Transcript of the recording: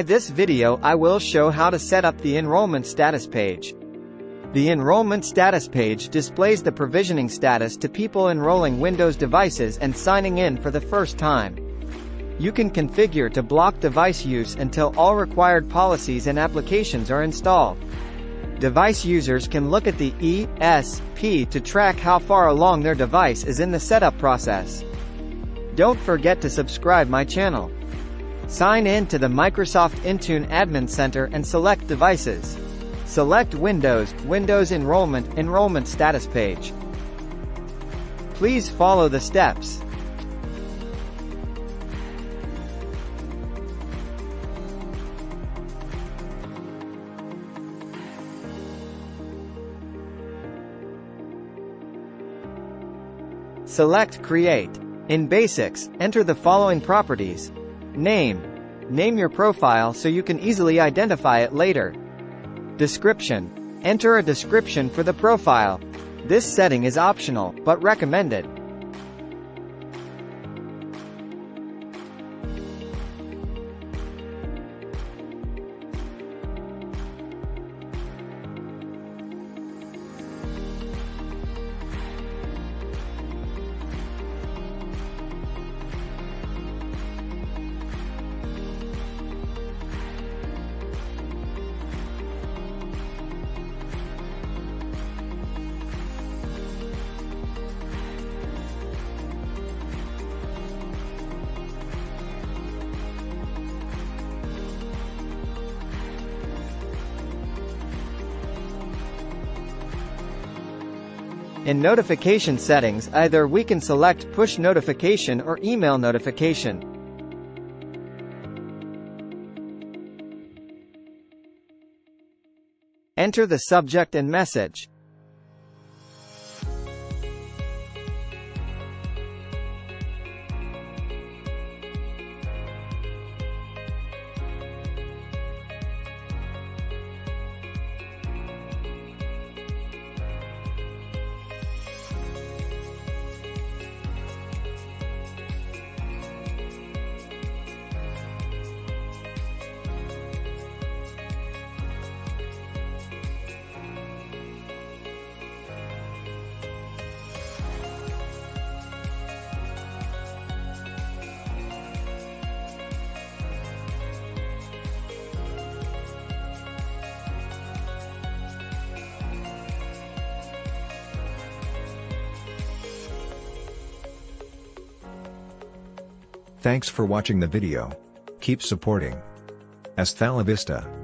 This video I will show how to set up the enrollment status page. The enrollment status page displays the provisioning status to people enrolling Windows devices and signing in for the first time. You can configure to block device use until all required policies and applications are installed. Device users can look at the ESP to track how far along their device is in the setup process. Don't forget to subscribe my channel. Sign in to the Microsoft Intune Admin Center and select Devices. Select Windows Enrollment Status Page. Please follow the steps. Select Create. In Basics, enter the following properties. Name. Name your profile so you can easily identify it later. Description. Enter a description for the profile. This setting is optional, but recommended. In notification settings, either we can select push notification or email notification. Enter the subject and message. Thanks for watching the video. Keep supporting. Hasta la vista.